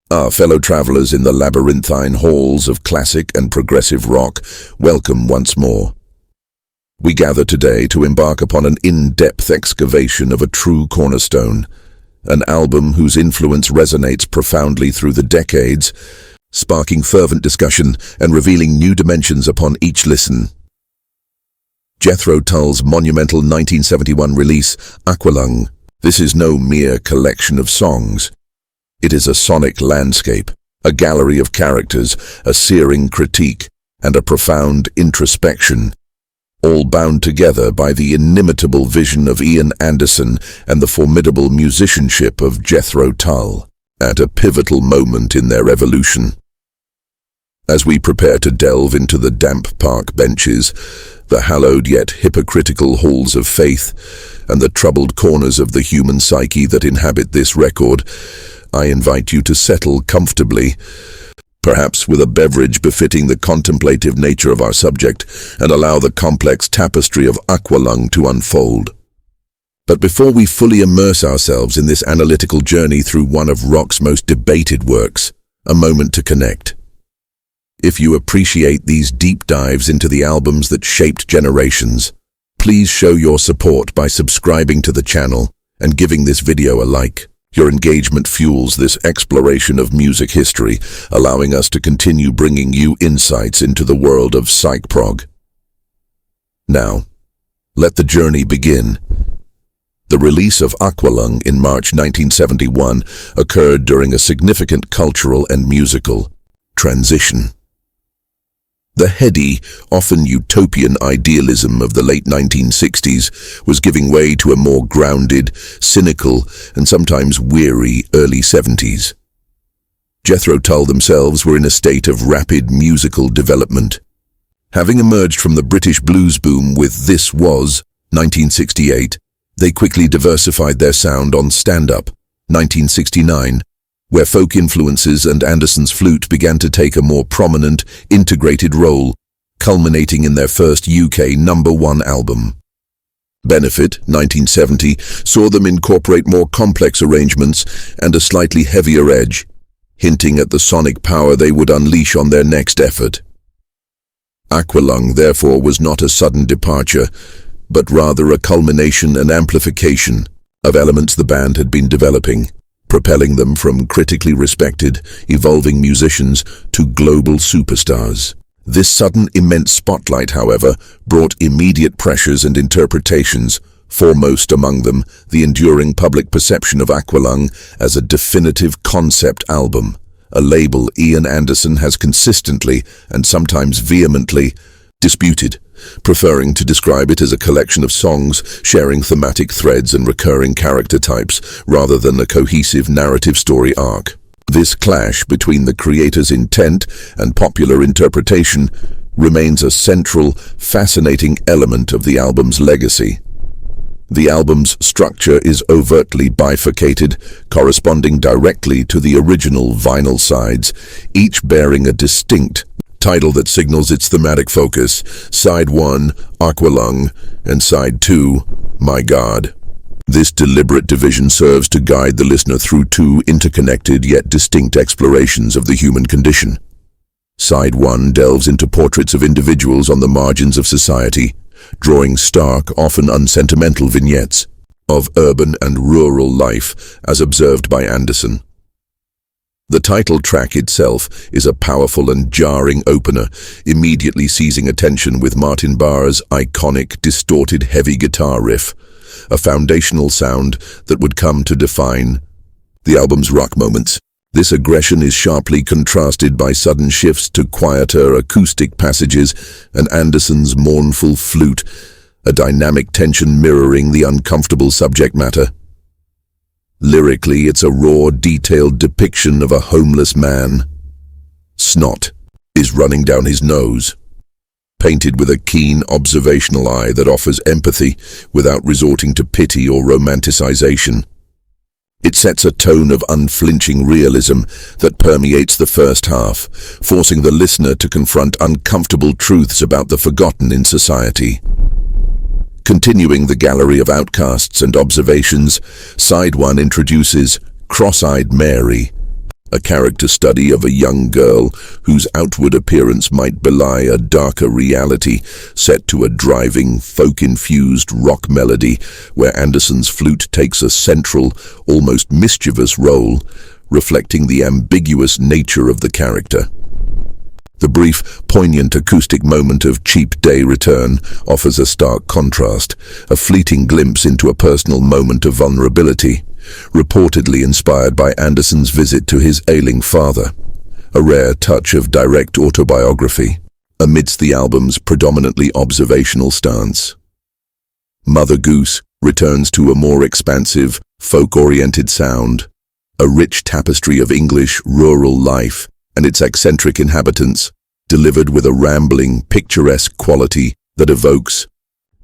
Our fellow travelers in the labyrinthine halls of classic and progressive rock, welcome once more. We gather today to embark upon an in-depth excavation of a true cornerstone, an album whose influence resonates profoundly through the decades, sparking fervent discussion and revealing new dimensions upon each listen. Jethro Tull's monumental 1971 release, Aqualung. This is no mere collection of songs. It is a sonic landscape, a gallery of characters, a searing critique, and a profound introspection, all bound together by the inimitable vision of Ian Anderson and the formidable musicianship of Jethro Tull, at a pivotal moment in their evolution. As we prepare to delve into the damp park benches, the hallowed yet hypocritical halls of faith, and the troubled corners of the human psyche that inhabit this record, I invite you to settle comfortably, perhaps with a beverage befitting the contemplative nature of our subject, and allow the complex tapestry of Aqualung to unfold. But before we fully immerse ourselves in this analytical journey through one of rock's most debated works, a moment to connect. If you appreciate these deep dives into the albums that shaped generations, please show your support by subscribing to the channel and giving this video a like. Your engagement fuels this exploration of music history, allowing us to continue bringing you insights into the world of psych prog. Now, let the journey begin. The release of Aqualung in March 1971 occurred during a significant cultural and musical transition. The heady, often utopian idealism of the late 1960s was giving way to a more grounded, cynical, and sometimes weary early 70s. Jethro Tull themselves were in a state of rapid musical development. Having emerged from the British blues boom with This Was, 1968, they quickly diversified their sound on Stand Up, 1969, where folk influences and Anderson's flute began to take a more prominent, integrated role, culminating in their first UK #1 album. Benefit, 1970, saw them incorporate more complex arrangements and a slightly heavier edge, hinting at the sonic power they would unleash on their next effort. Aqualung, therefore, was not a sudden departure, but rather a culmination and amplification of elements the band had been developing, propelling them from critically respected, evolving musicians to global superstars. This sudden immense spotlight, however, brought immediate pressures and interpretations, foremost among them the enduring public perception of Aqualung as a definitive concept album, a label Ian Anderson has consistently and sometimes vehemently disputed, preferring to describe it as a collection of songs sharing thematic threads and recurring character types rather than a cohesive narrative story arc. This clash between the creator's intent and popular interpretation remains a central, fascinating element of the album's legacy. The album's structure is overtly bifurcated, corresponding directly to the original vinyl sides, each bearing a distinct title that signals its thematic focus: Side 1, Aqualung, and Side 2, My God. This deliberate division serves to guide the listener through two interconnected yet distinct explorations of the human condition. Side 1 delves into portraits of individuals on the margins of society, drawing stark, often unsentimental vignettes of urban and rural life as observed by Anderson. The title track itself is a powerful and jarring opener, immediately seizing attention with Martin Barre's iconic, distorted heavy guitar riff, a foundational sound that would come to define the album's rock moments. This aggression is sharply contrasted by sudden shifts to quieter acoustic passages and Anderson's mournful flute, a dynamic tension mirroring the uncomfortable subject matter. Lyrically, it's a raw, detailed depiction of a homeless man. Snot is running down his nose, painted with a keen observational eye that offers empathy without resorting to pity or romanticization. It sets a tone of unflinching realism that permeates the first half, forcing the listener to confront uncomfortable truths about the forgotten in society. Continuing the gallery of outcasts and observations, Side 1 introduces Cross-Eyed Mary, a character study of a young girl whose outward appearance might belie a darker reality, set to a driving, folk-infused rock melody where Anderson's flute takes a central, almost mischievous role, reflecting the ambiguous nature of the character. The brief, poignant acoustic moment of Cheap Day Return offers a stark contrast, a fleeting glimpse into a personal moment of vulnerability, reportedly inspired by Anderson's visit to his ailing father, a rare touch of direct autobiography amidst the album's predominantly observational stance. Mother Goose returns to a more expansive, folk-oriented sound, a rich tapestry of English rural life and its eccentric inhabitants, delivered with a rambling, picturesque quality that evokes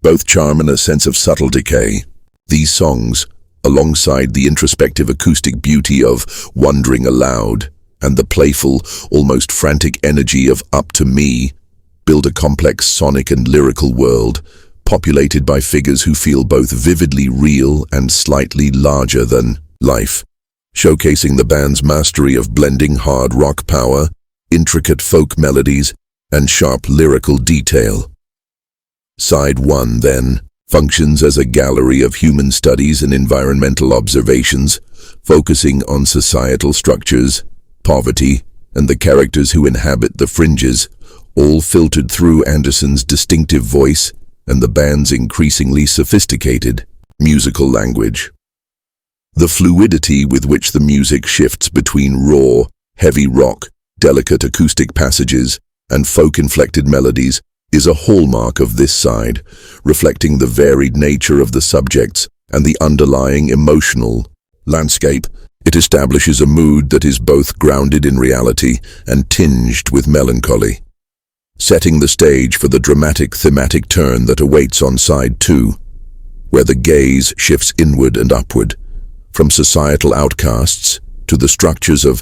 both charm and a sense of subtle decay. These songs, alongside the introspective acoustic beauty of Wondering Aloud and the playful, almost frantic energy of Up to Me, build a complex sonic and lyrical world, populated by figures who feel both vividly real and slightly larger than life, showcasing the band's mastery of blending hard rock power, intricate folk melodies, and sharp lyrical detail. Side 1, then, functions as a gallery of human studies and environmental observations, focusing on societal structures, poverty, and the characters who inhabit the fringes, all filtered through Anderson's distinctive voice and the band's increasingly sophisticated musical language. The fluidity with which the music shifts between raw, heavy rock, delicate acoustic passages, and folk-inflected melodies is a hallmark of this side, reflecting the varied nature of the subjects and the underlying emotional landscape. It establishes a mood that is both grounded in reality and tinged with melancholy, setting the stage for the dramatic thematic turn that awaits on side 2, where the gaze shifts inward and upward, from societal outcasts to the structures of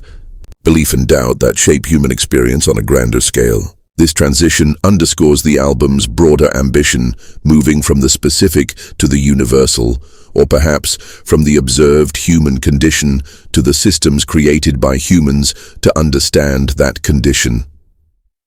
belief and doubt that shape human experience on a grander scale. This transition underscores the album's broader ambition, moving from the specific to the universal, or perhaps from the observed human condition to the systems created by humans to understand that condition.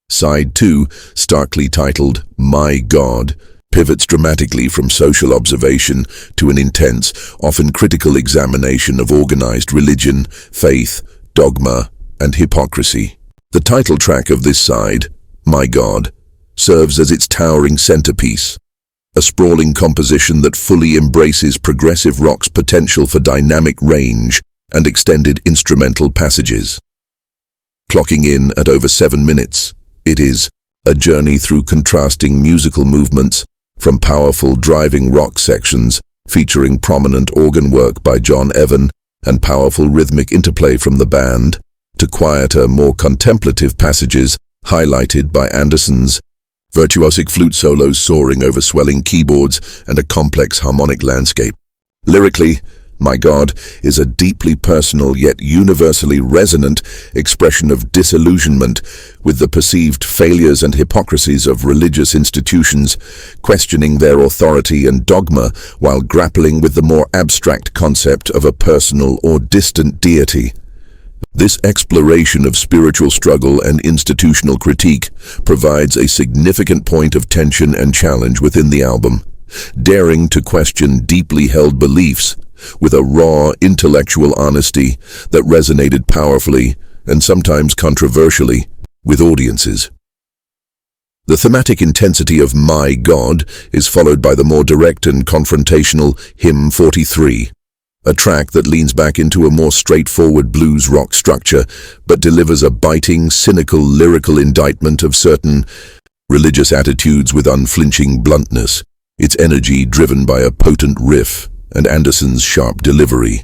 Side 2, starkly titled My God, pivots dramatically from social observation to an intense, often critical examination of organized religion, faith, dogma, and hypocrisy. The title track of this side, My God, serves as its towering centerpiece, a sprawling composition that fully embraces progressive rock's potential for dynamic range and extended instrumental passages. Clocking in at over 7 minutes, it is a journey through contrasting musical movements, from powerful driving rock sections featuring prominent organ work by John Evan and powerful rhythmic interplay from the band, to quieter, more contemplative passages highlighted by Anderson's virtuosic flute solos soaring over swelling keyboards and a complex harmonic landscape. Lyrically, My God is a deeply personal yet universally resonant expression of disillusionment with the perceived failures and hypocrisies of religious institutions, questioning their authority and dogma while grappling with the more abstract concept of a personal or distant deity. This exploration of spiritual struggle and institutional critique provides a significant point of tension and challenge within the album, daring to question deeply held beliefs with a raw intellectual honesty that resonated powerfully and sometimes controversially with audiences. The thematic intensity of My God is followed by the more direct and confrontational Hymn 43, a track that leans back into a more straightforward blues rock structure but delivers a biting, cynical lyrical indictment of certain religious attitudes with unflinching bluntness, its energy driven by a potent riff and Anderson's sharp delivery.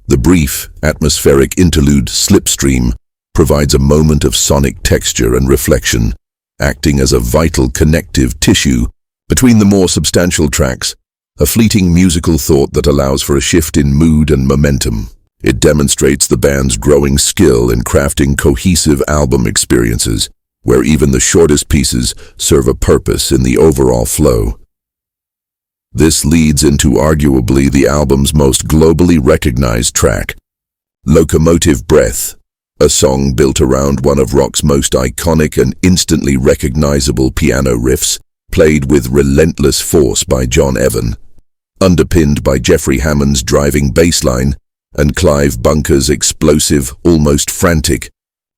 The brief, atmospheric interlude Slipstream provides a moment of sonic texture and reflection, acting as a vital connective tissue between the more substantial tracks, a fleeting musical thought that allows for a shift in mood and momentum. It demonstrates the band's growing skill in crafting cohesive album experiences, where even the shortest pieces serve a purpose in the overall flow. This leads into arguably the album's most globally recognized track, Locomotive Breath, a song built around one of rock's most iconic and instantly recognizable piano riffs, played with relentless force by John Evan, underpinned by Jeffrey Hammond's driving bass line and Clive Bunker's explosive, almost frantic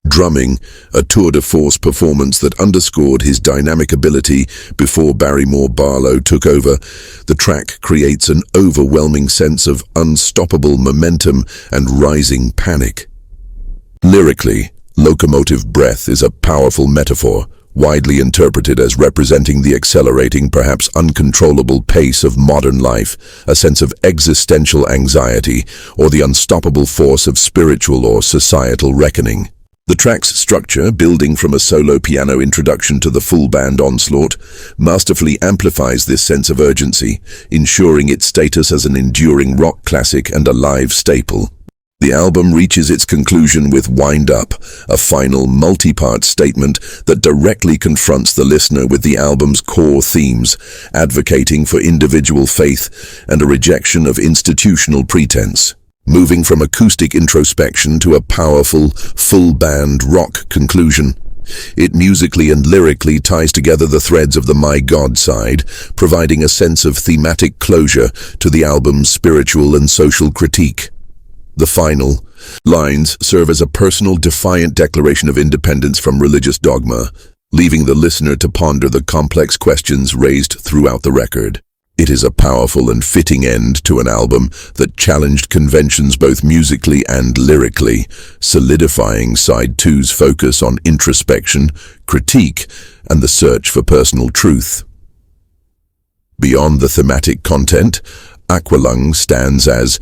drumming, a tour de force performance that underscored his dynamic ability before Martin Barre took over. The track creates an overwhelming sense of unstoppable momentum and rising panic. Lyrically, Locomotive Breath is a powerful metaphor, widely interpreted as representing the accelerating, perhaps uncontrollable pace of modern life, a sense of existential anxiety, or the unstoppable force of spiritual or societal reckoning. The track's structure, building from a solo piano introduction to the full band onslaught, masterfully amplifies this sense of urgency, ensuring its status as an enduring rock classic and a live staple. The album reaches its conclusion with Wind Up, a final multi-part statement that directly confronts the listener with the album's core themes, advocating for individual faith and a rejection of institutional pretense. Moving from acoustic introspection to a powerful, full-band rock conclusion, it musically and lyrically ties together the threads of the My God side, providing a sense of thematic closure to the album's spiritual and social critique. The final lines serve as a personal, defiant declaration of independence from religious dogma, leaving the listener to ponder the complex questions raised throughout the record. It is a powerful and fitting end to an album that challenged conventions both musically and lyrically, solidifying Side 2's focus on introspection, critique, and the search for personal truth. Beyond the thematic content, Aqualung stands as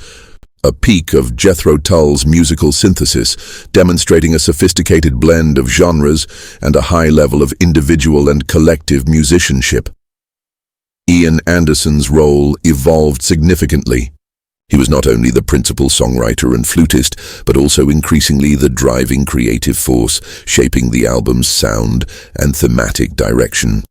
a peak of Jethro Tull's musical synthesis, demonstrating a sophisticated blend of genres and a high level of individual and collective musicianship. Ian Anderson's role evolved significantly. He was not only the principal songwriter and flutist, but also increasingly the driving creative force, shaping the album's sound and thematic direction.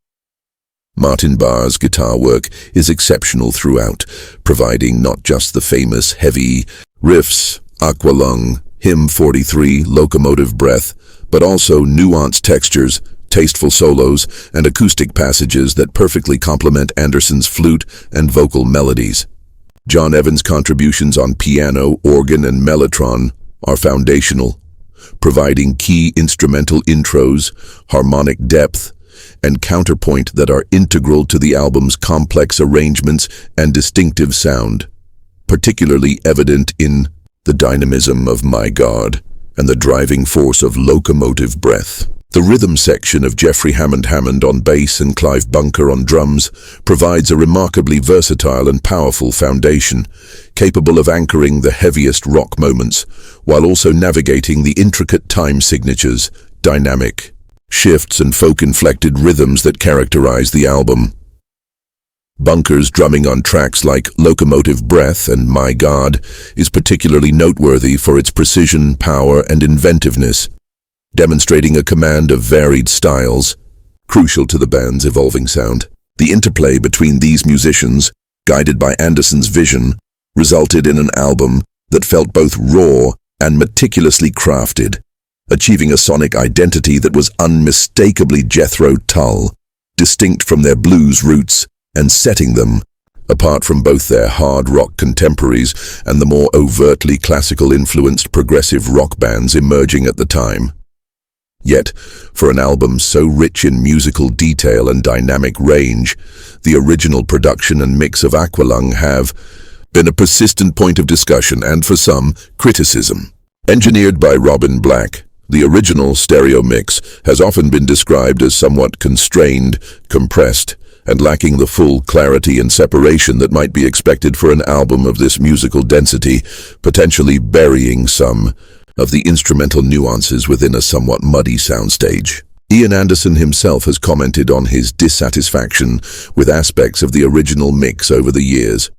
Martin Barre's guitar work is exceptional throughout, providing not just the famous heavy riffs, Aqualung, Hymn 43, Locomotive Breath, but also nuanced textures, tasteful solos, and acoustic passages that perfectly complement Anderson's flute and vocal melodies. John Evan's contributions on piano, organ, and mellotron are foundational, providing key instrumental intros, harmonic depth, and counterpoint that are integral to the album's complex arrangements and distinctive sound, particularly evident in the dynamism of My God and the driving force of Locomotive Breath. The rhythm section of Jeffrey Hammond on bass and Clive Bunker on drums provides a remarkably versatile and powerful foundation, capable of anchoring the heaviest rock moments, while also navigating the intricate time signatures, dynamic shifts and folk-inflected rhythms that characterize the album. Bunker's drumming on tracks like Locomotive Breath and My God is particularly noteworthy for its precision, power, and inventiveness, demonstrating a command of varied styles, crucial to the band's evolving sound. The interplay between these musicians, guided by Anderson's vision, resulted in an album that felt both raw and meticulously crafted, achieving a sonic identity that was unmistakably Jethro Tull, distinct from their blues roots and setting them apart from both their hard rock contemporaries and the more overtly classical-influenced progressive rock bands emerging at the time. Yet, for an album so rich in musical detail and dynamic range, the original production and mix of Aqualung have been a persistent point of discussion and, for some, criticism. Engineered by Robin Black, the original stereo mix has often been described as somewhat constrained, compressed, and lacking the full clarity and separation that might be expected for an album of this musical density, potentially burying some of the instrumental nuances within a somewhat muddy soundstage. Ian Anderson himself has commented on his dissatisfaction with aspects of the original mix over the years,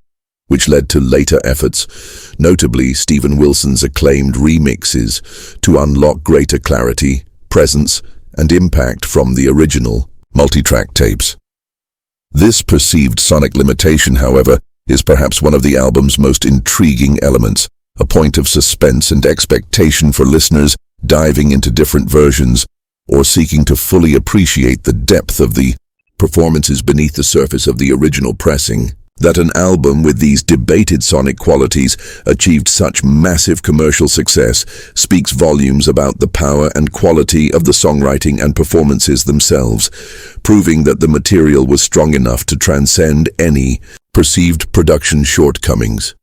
which led to later efforts, notably Steven Wilson's acclaimed remixes, to unlock greater clarity, presence, and impact from the original multi-track tapes. This perceived sonic limitation, however, is perhaps one of the album's most intriguing elements, a point of suspense and expectation for listeners diving into different versions or seeking to fully appreciate the depth of the performances beneath the surface of the original pressing. That an album with these debated sonic qualities achieved such massive commercial success speaks volumes about the power and quality of the songwriting and performances themselves, proving that the material was strong enough to transcend any perceived production shortcomings.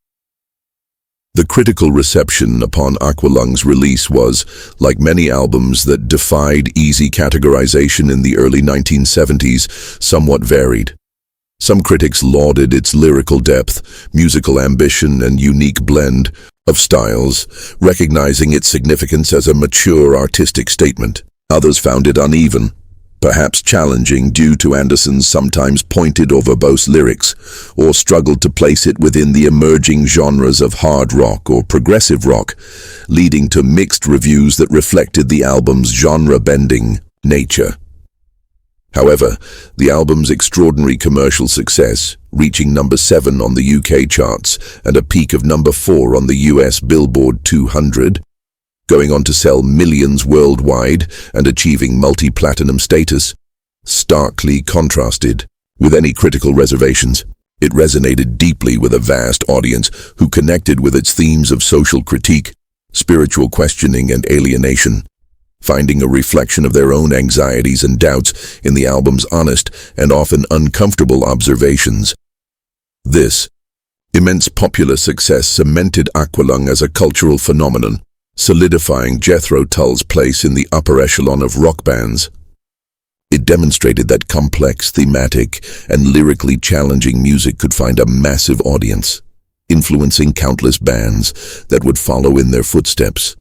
The critical reception upon Aqualung's release was, like many albums that defied easy categorization in the early 1970s, somewhat varied. Some critics lauded its lyrical depth, musical ambition, and unique blend of styles, recognizing its significance as a mature artistic statement. Others found it uneven, perhaps challenging due to Anderson's sometimes pointed or verbose lyrics, or struggled to place it within the emerging genres of hard rock or progressive rock, leading to mixed reviews that reflected the album's genre-bending nature. However, the album's extraordinary commercial success, reaching number 7 on the UK charts and a peak of number 4 on the US Billboard 200, going on to sell millions worldwide and achieving multi-platinum status, starkly contrasted with any critical reservations. It resonated deeply with a vast audience who connected with its themes of social critique, spiritual questioning, and alienation, finding a reflection of their own anxieties and doubts in the album's honest and often uncomfortable observations. This immense popular success cemented Aqualung as a cultural phenomenon, solidifying Jethro Tull's place in the upper echelon of rock bands. It demonstrated that complex, thematic, and lyrically challenging music could find a massive audience, influencing countless bands that would follow in their footsteps,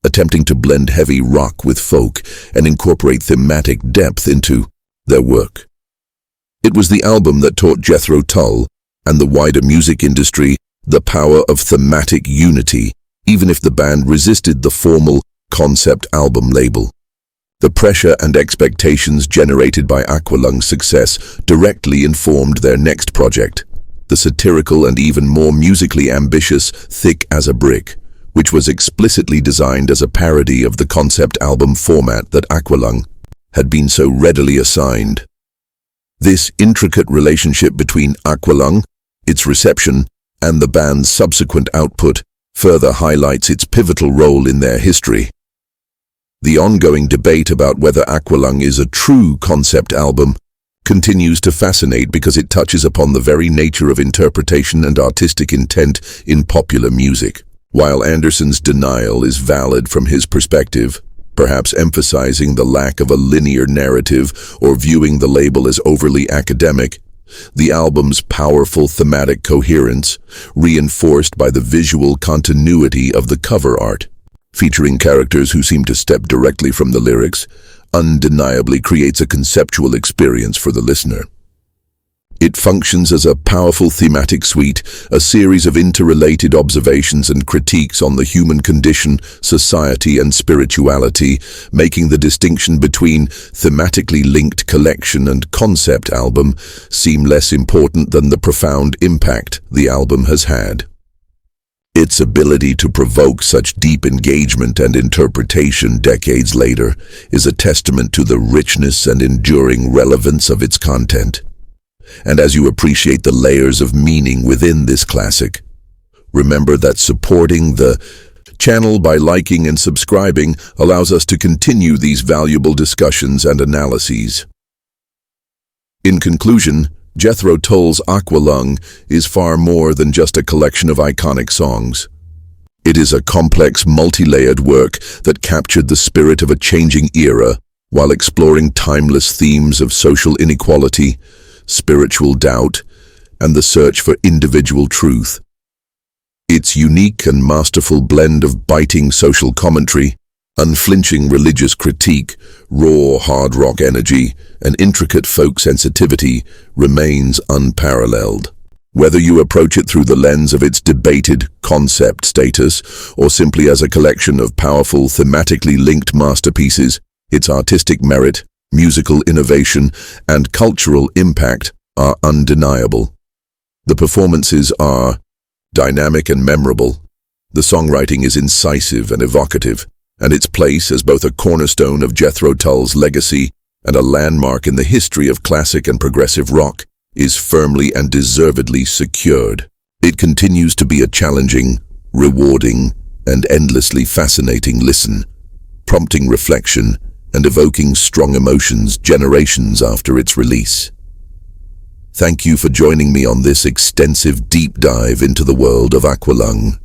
attempting to blend heavy rock with folk and incorporate thematic depth into their work. It was the album that taught Jethro Tull and the wider music industry the power of thematic unity, even if the band resisted the formal concept album label. The pressure and expectations generated by Aqualung's success directly informed their next project, the satirical and even more musically ambitious Thick as a Brick, which was explicitly designed as a parody of the concept album format that Aqualung had been so readily assigned. This intricate relationship between Aqualung, its reception, and the band's subsequent output further highlights its pivotal role in their history. The ongoing debate about whether Aqualung is a true concept album continues to fascinate because it touches upon the very nature of interpretation and artistic intent in popular music. While Anderson's denial is valid from his perspective, perhaps emphasizing the lack of a linear narrative or viewing the label as overly academic, the album's powerful thematic coherence, reinforced by the visual continuity of the cover art, featuring characters who seem to step directly from the lyrics, undeniably creates a conceptual experience for the listener. It functions as a powerful thematic suite, a series of interrelated observations and critiques on the human condition, society, and spirituality, making the distinction between thematically linked collection and concept album seem less important than the profound impact the album has had. Its ability to provoke such deep engagement and interpretation decades later is a testament to the richness and enduring relevance of its content. And as you appreciate the layers of meaning within this classic, remember that supporting the channel by liking and subscribing allows us to continue these valuable discussions and analyses. In conclusion, Jethro Tull's Aqualung is far more than just a collection of iconic songs. It is a complex, multi-layered work that captured the spirit of a changing era while exploring timeless themes of social inequality, spiritual doubt, and the search for individual truth. Its unique and masterful blend of biting social commentary, unflinching religious critique, raw hard rock energy, and intricate folk sensitivity remains unparalleled. Whether you approach it through the lens of its debated concept status or simply as a collection of powerful, thematically linked masterpieces, its artistic merit, musical innovation, and cultural impact are undeniable. The performances are dynamic and memorable, The songwriting is incisive and evocative, and its place as both a cornerstone of Jethro Tull's legacy and a landmark in the history of classic and progressive rock is firmly and deservedly secured. It continues to be a challenging, rewarding, and endlessly fascinating listen, prompting reflection and evoking strong emotions generations after its release. Thank you for joining me on this extensive deep dive into the world of Aqualung.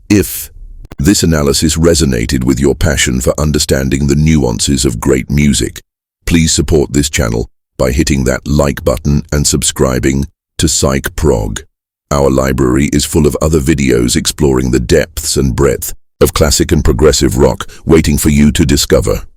If this analysis resonated with your passion for understanding the nuances of great music, please support this channel by hitting that like button and subscribing to Psych Prog. Our library is full of other videos exploring the depths and breadth of classic and progressive rock waiting for you to discover.